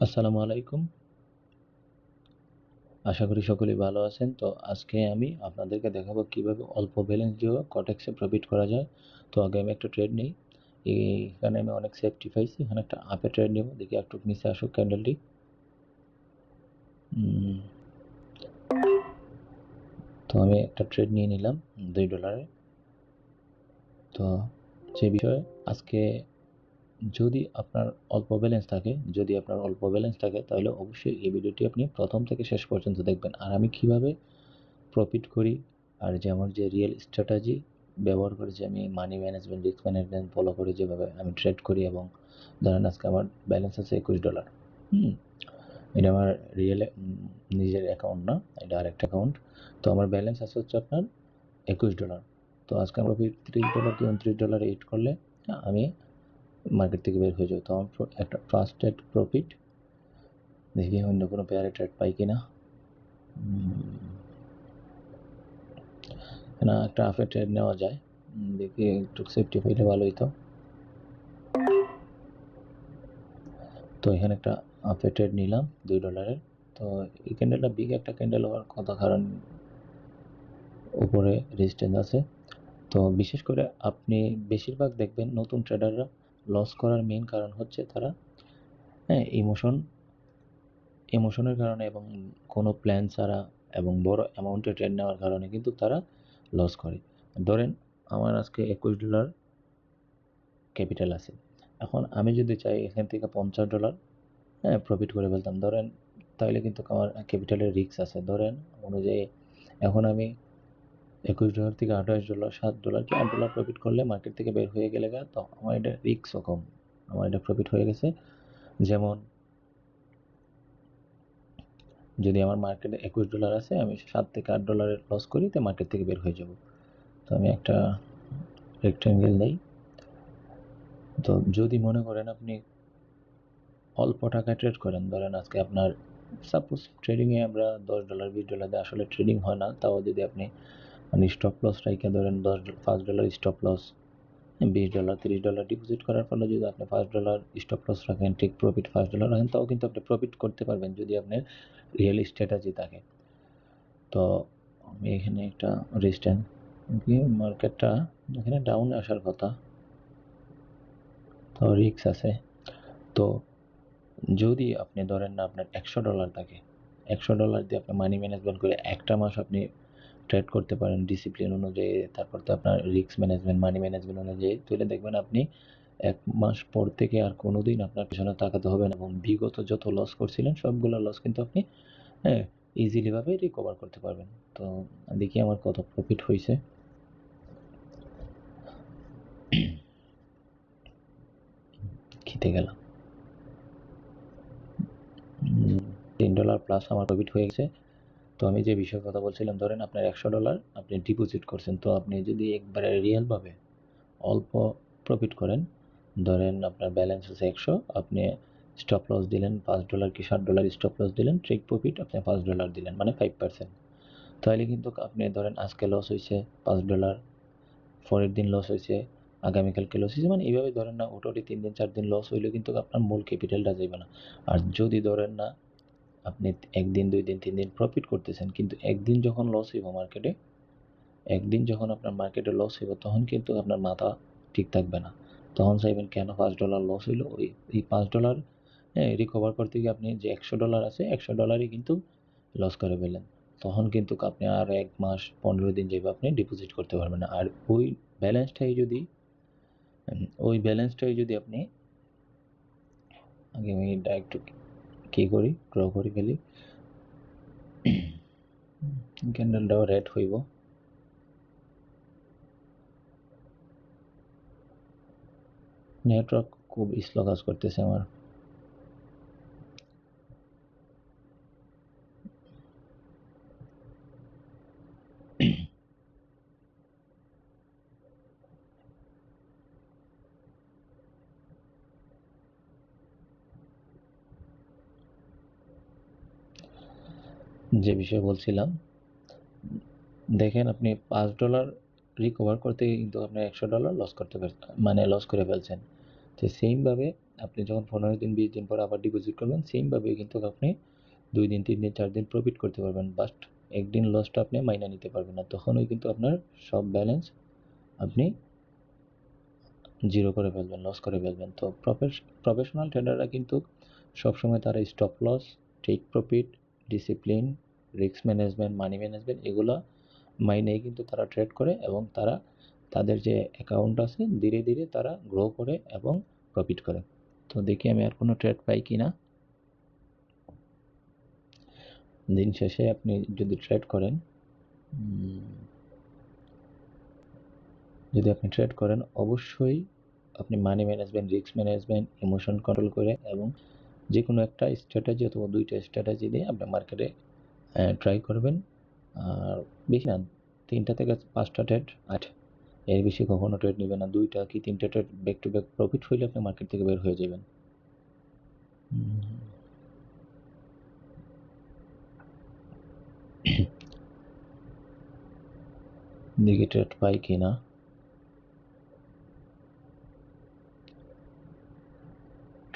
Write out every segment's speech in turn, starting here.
আসসালামু আলাইকুম। আশা করি সকলেই ভালো আছেন। তো আজকে আমি আপনাদেরকে দেখাবো কিভাবে অল্প ব্যালেন্স দিয়েও কটেক্সে প্রফিট করা যায়। তো আগে আমি একটা ট্রেড নেই। এখানে আমি অনেক সেফটি পাইছি। এখানে একটা আপে ট্রেড নেব। দেখি একটু নিচে আসুক ক্যান্ডেলটি। তো আমি একটা ট্রেড নিয়ে নিলাম $2। তো যে বিষয়ে আজকে যদি আপনার অল্প ব্যালেন্স থাকে তাহলে অবশ্যই এই ভিডিওটি আপনি প্রথম থেকে শেষ পর্যন্ত দেখবেন। আর আমি কিভাবে প্রফিট করি আর যে আমার যে রিয়েল স্ট্র্যাটেজি ব্যবহার করে যে আমি money management risk management follow করে যেভাবে আমি ট্রেড করি এবং ধরেন আজকে আমার ব্যালেন্স আছে $21। এটা আমার রিয়েল নিজের অ্যাকাউন্ট না, এটা আরেকটা অ্যাকাউন্ট। তো আমার ব্যালেন্স আছে হচ্ছে আপনার $21। তো আজকে আমরা $30 কি $29 এইট করলে আমি মার্কেট থেকে বের হয়ে যাবো। তো আমার একটা ট্রাস্টেড প্রফিট। দেখি অন্য কোনো পেয়ারে ট্রেড পাই কিনা। না, একটা হাফে ট্রেড নেওয়া যায়। দেখি একটু সেফটি পাইলে ভালো হইতো। তো এখানে একটা হাফে ট্রেড নিলাম $2। তো এই ক্যান্ডেলটা বিগ একটা ক্যান্ডেল হওয়ার কথা, কারণ উপরে রেজিস্ট্যান্স আছে। তো বিশেষ করে আপনি বেশিরভাগ দেখবেন নতুন ট্রেডাররা লস করার মেইন কারণ হচ্ছে তারা ইমোশনের কারণে এবং কোনো প্ল্যান ছাড়া এবং বড় অ্যামাউন্টে ট্রেড নেওয়ার কারণে কিন্তু তারা লস করে। ধরেন আমার আজকে $21 ক্যাপিটাল আছে। এখন আমি যদি চাই এখান থেকে $50 প্রফিট করে ফেলতাম ধরেন, তাহলে কিন্তু আমার ক্যাপিটালের রিস্ক আছে। ধরেন অনুযায়ী এখন আমি $21 থেকে $28 $7 কি $8 প্রফিট করলে মার্কেট থেকে বের হয়ে গেলে তো আমার এটা রিস্কও কম, আমার এটা প্রফিট হয়ে গেছে। যেমন যদি আমার মার্কেটে $21 আছে, আমি $7 থেকে $8 লস করি, তো মার্কেট থেকে বের হয়ে যাব। তো আমি একটা রেক্ট্যাঙ্গেল নেই। তো যদি মনে করেন আপনি অল্প টাকা ট্রেড করেন, ধরেন আজকে আপনার সাপোজ ট্রেডিংয়ে আমরা $10 $20 দিয়ে আসলে ট্রেডিং হয় না, তাও যদি আপনি মানে স্টপ লস রাইখে ধরেন $5 স্টপ লস, $20 $30 ডিপোজিট করার ফলে যদি আপনি $5 স্টপ লস রাখেন, টেক প্রফিট $5 রাখেন, তাও কিন্তু আপনি প্রফিট করতে পারবেন যদি আপনার রিয়েল স্ট্র্যাটেজি থাকে। তো আমি এখানে একটা রেজিস্ট্যান্স, মার্কেটটা এখানে ডাউন আসার কথা, তো রিস্ক আছে। তো যদি আপনি ধরেন না আপনার $100 থাকে, $100 দিয়ে আপনি মানি ম্যানেজমেন্ট করে একটা মাস আপনি ট্রেড করতে পারেন ডিসিপ্লিন অনুযায়ী, তারপর তো আপনার রিস্ক ম্যানেজমেন্ট মানি ম্যানেজমেন্ট অনুযায়ী, তাহলে দেখবেন আপনি 1 মাস পর থেকে আর কোনোদিন আপনার পেছনে তাকাতে হবে না এবং বিগত যত লস করছিলেন সবগুলো লস কিন্তু আপনি ইজিলি ভাবে রিকভার করতে পারবেন। তো দেখি আমার কত প্রফিট হয়েছে। খেতে গেলাম $3 প্লাস আমার প্রফিট হয়ে গেছে। তো আমি যে বিষয়ের কথা বলছিলাম, ধরেন আপনার $100 আপনি ডিপোজিট করছেন, তো আপনি যদি একবারে রিয়েলভাবে অল্প প্রফিট করেন, ধরেন আপনার ব্যালেন্স আছে 100, আপনি স্টপ লস দিলেন $5 কি $7 স্টপ লস দিলেন, ট্রেক প্রফিট আপনি $5 দিলেন, মানে 5%। তাহলে কিন্তু আপনি ধরেন আজকে লস হয়েছে $5, পরের দিন লস হয়েছে, আগামীকালকে লস হয়েছে, মানে এইভাবে ধরেন না ওটাটি 3 দিন 4 দিন লস হইলে কিন্তু আপনার মূল ক্যাপিটালটা যাবে না। আর যদি ধরেন না আপনি 1 দিন 2 দিন 3 দিন প্রফিট করতেছেন, কিন্তু একদিন যখন লস হইব মার্কেটে, একদিন যখন আপনার মার্কেটে লস হইব, তখন কিন্তু আপনার মাথা ঠিক থাকবে না। তখন চাইবেন কেন $5 লস হইলো, এই $5 রিকভার করতে গিয়ে আপনি যে $100 আছে $100 কিন্তু লস করে ফেললেন। তখন কিন্তু আপনি আর 1 মাস 15 দিন যাইবে আপনি ডিপোজিট করতে পারবেন না। আর ব্যালেন্সটাই যদি যদি আপনি আগে আমি একটু কি করি, ড্র করে ফেলি, ক্যান্ডেলটাও রেড হইব। নেটওয়ার্ক খুব স্লো কাজ করতেছে আমার। যে বিষয়ে বলছিলাম, দেখেন আপনি $5 রিকভার করতে কিন্তু আপনি $100 লস করতে পারছেন, মানে লস করে ফেলছেন। তো সেমভাবে আপনি যখন 15 দিন 20 দিন পর আবার ডিপোজিট করবেন, সেমভাবে কিন্তু আপনি 2 দিন 3 দিন 4 দিন প্রফিট করতে পারবেন। বাট একদিন লসটা আপনি মাইনা নিতে পারবেন না, তখনই কিন্তু আপনার সব ব্যালেন্স আপনি জিরো করে ফেলবেন, লস করে ফেলবেন। তো প্রফেশনাল ট্রেডাররা কিন্তু সবসময় তারা stop loss, take profit, discipline, risk management, money management এগুলো মাইনেই কিন্তু তারা ট্রেড করে, এবং তারা তাদের যে অ্যাকাউন্ট আছে ধীরে ধীরে তারা গ্রো করে এবং প্রফিট করে। তো দেখি আমি আর কোনো ট্রেড পাই কিনা। দিন শেষে আপনি যদি ট্রেড করেন, অবশ্যই আপনি money management, risk management, emotion control করে এবং যে কোনো একটা স্ট্র্যাটেজি অথবা 2টা স্ট্র্যাটেজি দিয়ে আপনি মার্কেটে ট্রাই করবেন। আর বেশি না, 3টা থেকে 5টা ট্রেড, এর বেশি কখনো ট্রেড নেবেন না। 2টা কি 3টা trade back to back profit হইলে আপনি মার্কেট থেকে বের হয়ে যাবেন। দেখি ট্রেড পাই কিনা।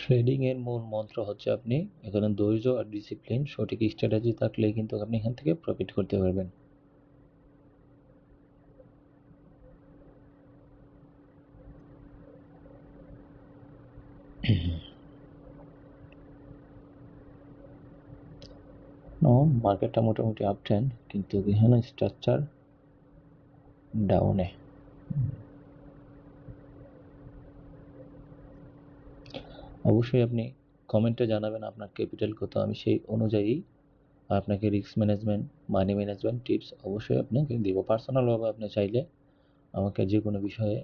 ট্রেডিং এর মূল মন্ত্র হচ্ছে আপনি এখানে ধৈর্য আর ডিসিপ্লিন, সঠিক স্ট্র্যাটেজি থাকলে কিন্তু আপনি এখান থেকে প্রফিট করতে পারবেন। মার্কেটটা মোটামুটি আপ ট্রেন্ড, কিন্তু এখানে স্ট্রাকচার ডাউনে। অবশ্যই আপনি কমেন্টে জানাবেন আপনার ক্যাপিটাল কত, আমি সেই অনুযায়ী আপনাকে risk management, money management tips অবশ্যই আপনাকে দিব। পার্সোনালভাবে আপনি চাইলে আমাকে যে কোনো বিষয়ে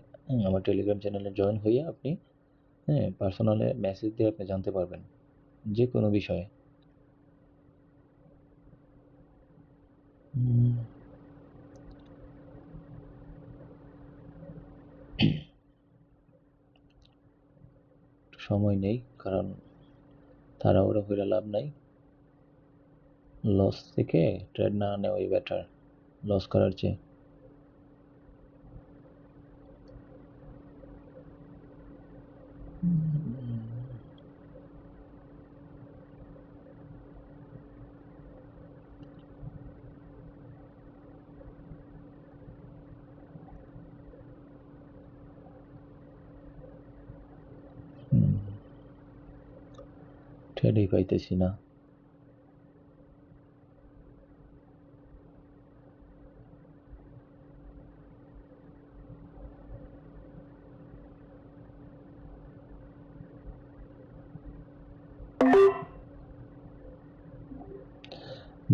আমার টেলিগ্রাম চ্যানেলে জয়েন হয়ে আপনি পার্সোনালে মেসেজ দিয়ে আপনি জানতে পারবেন যে কোনো বিষয়ে। সময় নেই, কারণ তাড়াহুড়ো করে লাভ নাই। লস থেকে ট্রেড না নেওয়াই বেটার লস করার চেয়ে। ট্রেডই পাইতেছি না।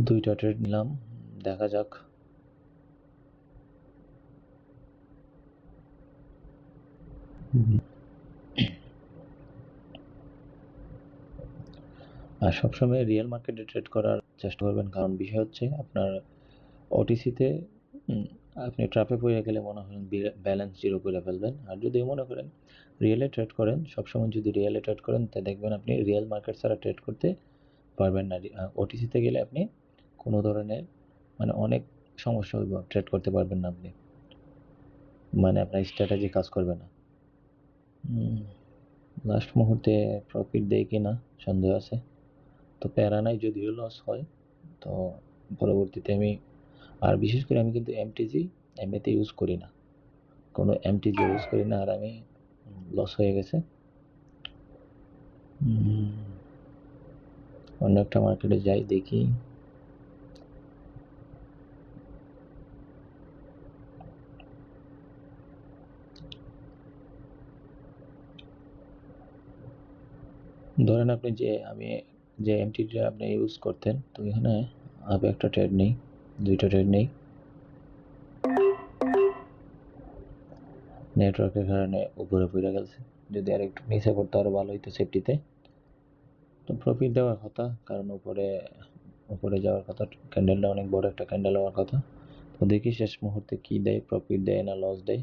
দুইটা ট্রেড নিলাম, দেখা যাক। আর সবসময় রিয়েল মার্কেটে ট্রেড করার চেষ্টা করবেন, কারণ বিষয় হচ্ছে আপনার ওটিসিতে আপনি ট্র্যাপে পড়ে গেলে মনে হয় ব্যালেন্স জিরো করে ফেলবেন। আর যদি মনে করেন রিয়েলে ট্রেড করেন, সবসময় যদি রিয়েলে ট্রেড করেন তা দেখবেন আপনি রিয়েল মার্কেট ছাড়া ট্রেড করতে পারবেন না। ওটিসিতে গেলে আপনি কোনো ধরনের অনেক সমস্যা হইব, ট্রেড করতে পারবেন না আপনি, আপনার স্ট্র্যাটেজি কাজ করবে না। লাস্ট মুহূর্তে প্রফিট দেয় কিনা সন্দেহ আছে, তো প্যারা নাই যদিও লস হয়। তো পরবর্তীতে আমি, আর বিশেষ করে আমি কিন্তু এমটিজি এমনিতে ইউজ করি না, কোনো এমটিজি ইউজ করি না, আর আমি লস হয়ে গেছে। অন্য একটা মার্কেটে যাই দেখি। ধরেন আপনি যে এমটিটা আপনি ইউজ করতেন, তো এখানে আগে একটা ট্রেড নেই, দুইটা ট্রেড নেই, নেটওয়ার্কের কারণে উপরে পড়ে গেছে। যদি আর একটু নিচে পড়তে আরো ভালো হইতো সেফটিতে, তো প্রফিট দেওয়ার কথা, কারণ উপরে যাওয়ার কথা, ক্যান্ডেলটা অনেক বড় একটা ক্যান্ডেল হওয়ার কথা। তো দেখি শেষ মুহূর্তে কি দেয়, প্রফিট দেয় না লস দেয়।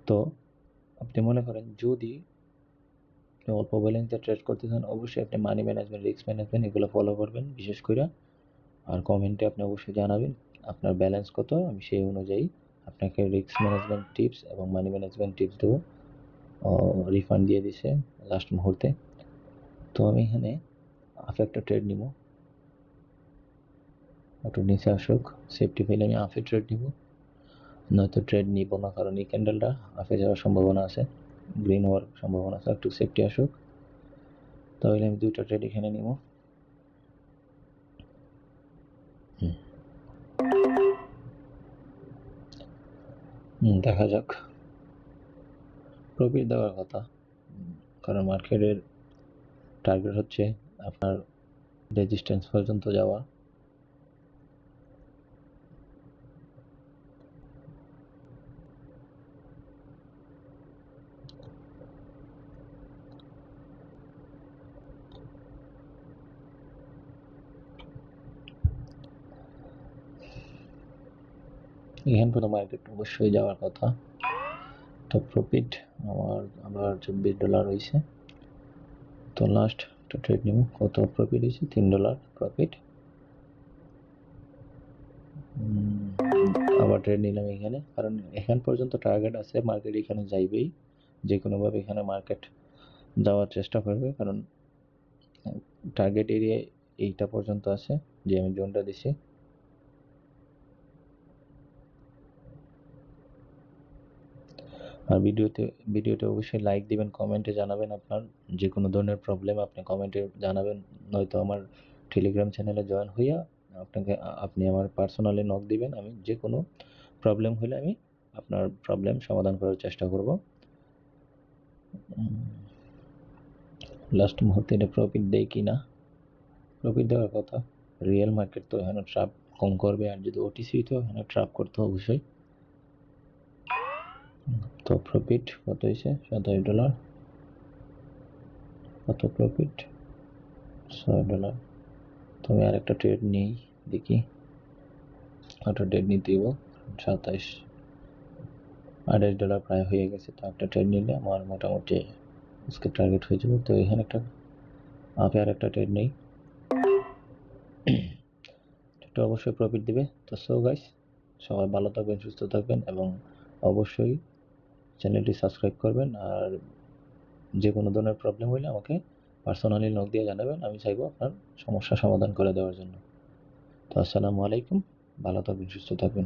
তো আপনি মনে করেন যদি আপনি অল্প ব্যালেন্সে ট্রেড করতে চান, অবশ্যই আপনি মানি ম্যানেজমেন্ট, রিস্ক ম্যানেজমেন্ট এগুলো ফলো করবেন বিশেষ করে। আর কমেন্টে আপনি অবশ্যই জানাবেন আপনার ব্যালেন্স কত, আমি সেই অনুযায়ী আপনাকে রিস্ক ম্যানেজমেন্ট টিপস এবং মানি ম্যানেজমেন্ট টিপস দেবো। রিফান্ড দিয়ে দিছে লাস্ট মুহূর্তে। তো আমি এখানে হাফ একটা ট্রেড নিব, একটু নিচে আসুক, সেফটি পেলে আমি হাফে ট্রেড নিব, নয়তো ট্রেড নিব না, কারণ এই ক্যান্ডেলটা হাফে যাওয়ার সম্ভাবনা আছে, গ্রিন হওয়ার সম্ভাবনা আছে। একটু সেফটি আসুক, তাহলে আমি দুইটা ট্রেড এখানে নিব। দেখা যাক, প্রফিট দেওয়ার কথা, কারণ মার্কেটের টার্গেট হচ্ছে আপনার রেজিস্ট্যান্স পর্যন্ত যাওয়া। এখান পর্যন্ত মার্কেট অবশ্যই যাওয়ার কথা। তো প্রফিট আমার আবার $24 হয়েছে। তো লাস্ট একটা ট্রেড নিব, কত প্রফিট হয়েছে? $3 প্রফিট। আবার ট্রেড নিলাম এখানে, কারণ এখান পর্যন্ত টার্গেট আছে, মার্কেট এখানে যাইবেই, যে কোনোভাবে এখানে মার্কেট যাওয়ার চেষ্টা করবে, কারণ টার্গেট এরিয়া এইটা পর্যন্ত আছে যে আমি জোনটা দিছি। আর ভিডিওতে অবশ্যই লাইক দিবেন, কমেন্টে জানাবেন আপনার যে কোনো ধরনের প্রবলেম আপনি কমেন্টে জানাবেন, নয়তো আমার টেলিগ্রাম চ্যানেলে জয়েন হইয়া আপনি আমার পার্সোনালি নক দিবেন। আমি যে কোনো প্রবলেম হলে আমি আপনার প্রবলেম সমাধান করার চেষ্টা করব। লাস্ট মুহূর্তে এটা প্রফিট দেয় কি না, প্রফিট দেওয়ার কথা। রিয়েল মার্কেট তো এখানে ট্রাপ কম করবে, আর যদি ওটিসি তো এখানে ট্রাপ করতে অবশ্যই। তো প্রফিট কত হয়েছে? $27। কত প্রফিট? $6। তো আমি আরেকটা ট্রেড নিই, দেখি একটা ট্রেড নিতে দিব। $28 প্রায় হয়ে গেছে। তো একটা ট্রেড নিলে আমার মোটামুটি আজকে টার্গেট হয়ে যাবে। তো এখানে একটা আপে আর একটা ট্রেড নেই, এটা অবশ্যই প্রফিট দিবে। তো সো গাইস, সবাই ভালো থাকবেন, সুস্থ থাকবেন, এবং অবশ্যই চ্যানেলটি সাবস্ক্রাইব করবেন। আর যে কোনো ধরনের প্রবলেম হলে আমাকে পার্সোনালি নক দিয়ে জানাবেন, আমি চাইবো আপনার সমস্যা সমাধান করে দেওয়ার জন্য। তো আসসালামু আলাইকুম, ভালো থাকবেন, সুস্থ থাকবেন।